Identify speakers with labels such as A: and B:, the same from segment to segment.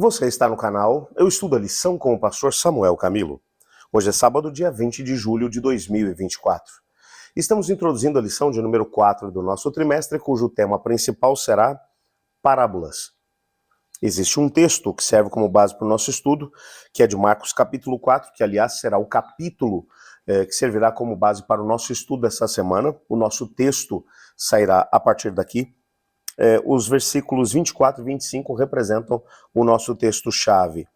A: Você está no canal Eu Estudo a Lição com o pastor Samuel Camilo. Hoje é sábado, dia 20 de julho de 2024. Estamos introduzindo a lição de número 4 do nosso trimestre, cujo tema principal será parábolas. Existe um texto que serve como base para o nosso estudo, que é de Marcos capítulo 4, que aliás será o capítulo que servirá como base para o nosso estudo dessa semana. O nosso texto sairá a partir daqui. Os versículos 24 e 25 representam o nosso texto-chave.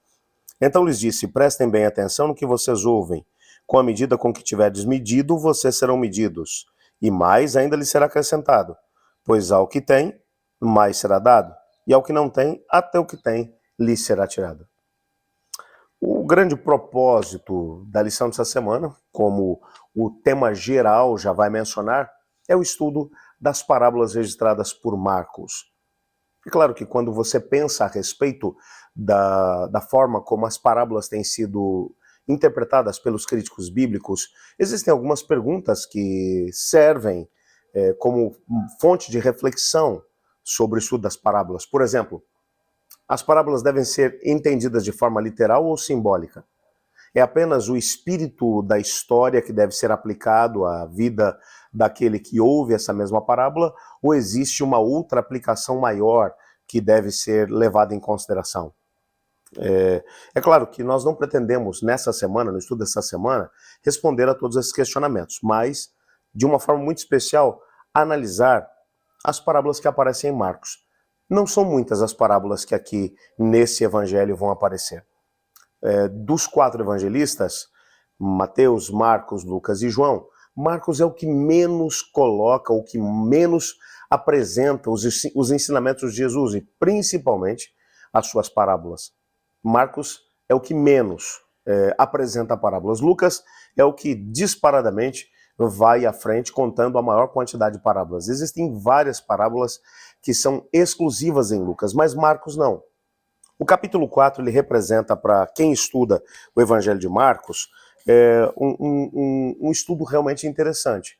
A: Então lhes disse: prestem bem atenção no que vocês ouvem. Com a medida com que tiverdes medido, vocês serão medidos, e mais ainda lhes será acrescentado. Pois ao que tem, mais será dado, e ao que não tem, até o que tem lhe será tirado. O grande propósito da lição dessa semana, como o tema geral já vai mencionar, é o estudo das parábolas registradas por Marcos. É claro que quando você pensa a respeito da forma como as parábolas têm sido interpretadas pelos críticos bíblicos, existem algumas perguntas que servem como fonte de reflexão sobre o estudo das parábolas. Por exemplo, as parábolas devem ser entendidas de forma literal ou simbólica? É apenas o espírito da história que deve ser aplicado à vida daquele que ouve essa mesma parábola, ou existe uma outra aplicação maior que deve ser levada em consideração? É claro que nós não pretendemos nessa semana, no estudo dessa semana, responder a todos esses questionamentos, mas, de uma forma muito especial, analisar as parábolas que aparecem em Marcos. Não são muitas as parábolas que aqui nesse evangelho vão aparecer. Dos 4 evangelistas, Mateus, Marcos, Lucas e João, Marcos é o que menos coloca, o que menos apresenta os ensinamentos de Jesus e principalmente as suas parábolas. Marcos é o que menos apresenta parábolas. Lucas é o que disparadamente vai à frente contando a maior quantidade de parábolas. Existem várias parábolas que são exclusivas em Lucas, mas Marcos não. O capítulo 4 ele representa, para quem estuda o Evangelho de Marcos, um estudo realmente interessante.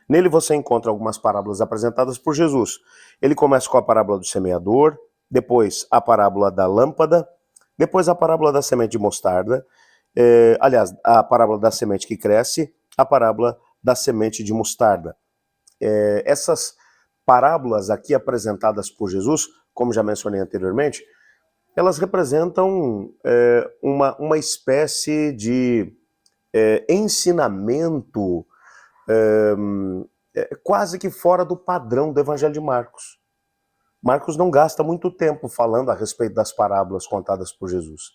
A: Nele você encontra algumas parábolas apresentadas por Jesus. Ele começa com a parábola do semeador, depois a parábola da lâmpada, depois a parábola da semente de mostarda, aliás, a parábola da semente que cresce, a parábola da semente de mostarda. Essas parábolas aqui apresentadas por Jesus, como já mencionei anteriormente, elas representam uma espécie de ensinamento quase que fora do padrão do Evangelho de Marcos. Marcos não gasta muito tempo falando a respeito das parábolas contadas por Jesus.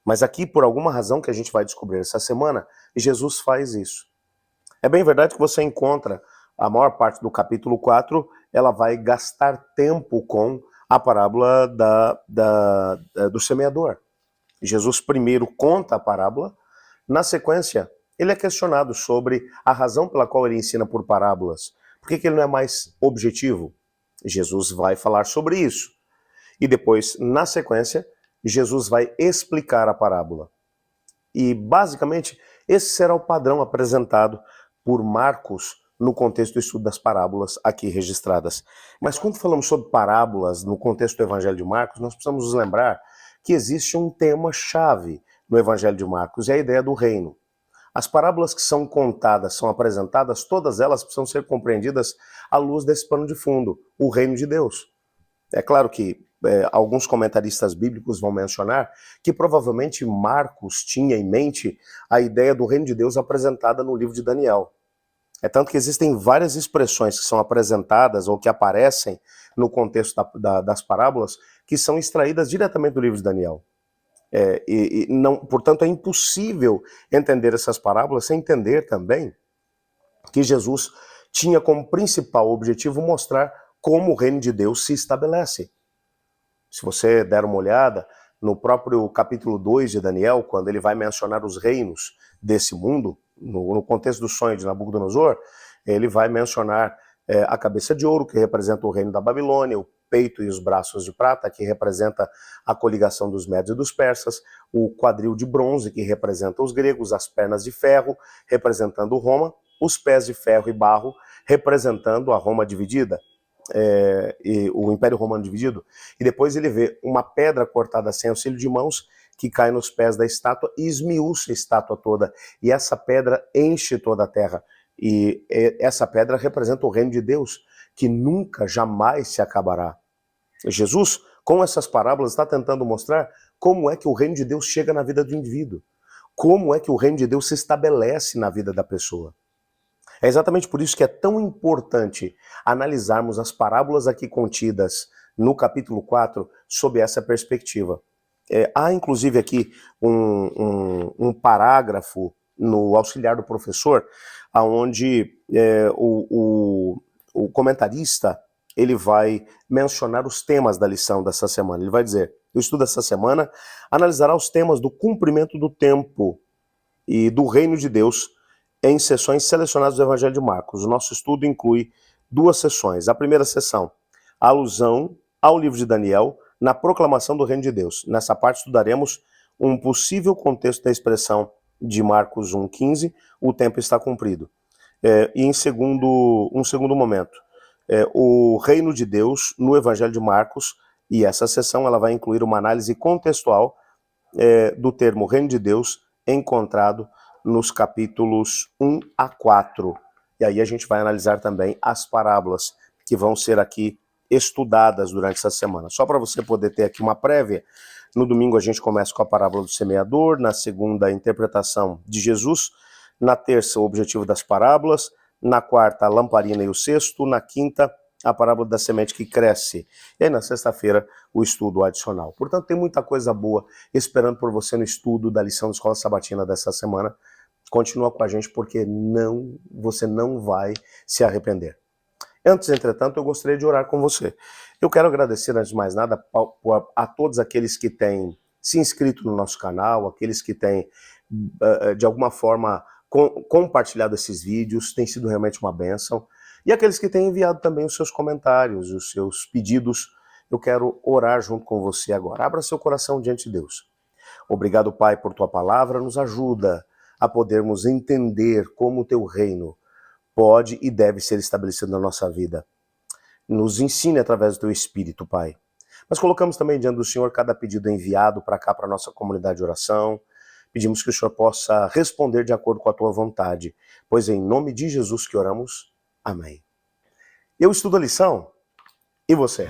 A: Mas aqui, por alguma razão que a gente vai descobrir essa semana, Jesus faz isso. É bem verdade que você encontra a maior parte do capítulo 4, ela vai gastar tempo com a parábola do semeador. Jesus primeiro conta a parábola, na sequência ele é questionado sobre a razão pela qual ele ensina por parábolas. Por que ele não é mais objetivo? Jesus vai falar sobre isso. E depois, na sequência, Jesus vai explicar a parábola. E basicamente esse será o padrão apresentado por Marcos no contexto do estudo das parábolas aqui registradas. Mas quando falamos sobre parábolas no contexto do Evangelho de Marcos, nós precisamos nos lembrar que existe um tema-chave no Evangelho de Marcos, é a ideia do reino. As parábolas que são contadas, são apresentadas, todas elas precisam ser compreendidas à luz desse pano de fundo, o reino de Deus. É claro que alguns comentaristas bíblicos vão mencionar que provavelmente Marcos tinha em mente a ideia do reino de Deus apresentada no livro de Daniel. É tanto que existem várias expressões que são apresentadas ou que aparecem no contexto das parábolas que são extraídas diretamente do livro de Daniel. Portanto, é impossível entender essas parábolas sem entender também que Jesus tinha como principal objetivo mostrar como o reino de Deus se estabelece. Se você der uma olhada no próprio capítulo 2 de Daniel, quando ele vai mencionar os reinos desse mundo, no contexto do sonho de Nabucodonosor, ele vai mencionar a cabeça de ouro, que representa o reino da Babilônia, o peito e os braços de prata, que representa a coligação dos médios e dos persas, o quadril de bronze, que representa os gregos, as pernas de ferro, representando Roma, os pés de ferro e barro, representando a Roma dividida. e o Império Romano dividido, e depois ele vê uma pedra cortada sem auxílio de mãos que cai nos pés da estátua e esmiuça a estátua toda, e essa pedra enche toda a terra, e essa pedra representa o reino de Deus, que nunca, jamais se acabará. Jesus, com essas parábolas, está tentando mostrar como é que o reino de Deus chega na vida do indivíduo, como é que o reino de Deus se estabelece na vida da pessoa. É exatamente por isso que é tão importante analisarmos as parábolas aqui contidas no capítulo 4 sob essa perspectiva. Há inclusive aqui um parágrafo no auxiliar do professor, onde o comentarista ele vai mencionar os temas da lição dessa semana. Ele vai dizer: o estudo dessa semana analisará os temas do cumprimento do tempo e do reino de Deus em sessões selecionadas do Evangelho de Marcos. O nosso estudo inclui 2 sessões. A primeira sessão, a alusão ao livro de Daniel na proclamação do reino de Deus. Nessa parte estudaremos um possível contexto da expressão de Marcos 1,15, o tempo está cumprido. E em um segundo momento, o reino de Deus no Evangelho de Marcos, e essa sessão ela vai incluir uma análise contextual do termo reino de Deus encontrado nos capítulos 1 a 4. E aí a gente vai analisar também as parábolas que vão ser aqui estudadas durante essa semana. Só para você poder ter aqui uma prévia, no domingo a gente começa com a parábola do semeador, na segunda a interpretação de Jesus, na terça o objetivo das parábolas, na quarta a lamparina e o cesto, na quinta a parábola da semente que cresce, e aí na sexta-feira o estudo adicional. Portanto, tem muita coisa boa esperando por você no estudo da lição da Escola Sabatina dessa semana. Continua com a gente porque você não vai se arrepender. Antes, entretanto, eu gostaria de orar com você. Eu quero agradecer, antes de mais nada, a todos aqueles que têm se inscrito no nosso canal, aqueles que têm, de alguma forma, compartilhado esses vídeos, tem sido realmente uma bênção. E aqueles que têm enviado também os seus comentários, os seus pedidos, eu quero orar junto com você agora. Abra seu coração diante de Deus. Obrigado, Pai, por tua palavra, nos ajuda a podermos entender como o teu reino pode e deve ser estabelecido na nossa vida. Nos ensine através do teu Espírito, Pai. Mas colocamos também diante do Senhor cada pedido enviado para cá, para a nossa comunidade de oração. Pedimos que o Senhor possa responder de acordo com a tua vontade, pois é em nome de Jesus que oramos. Amém. Eu estudo a lição, e você?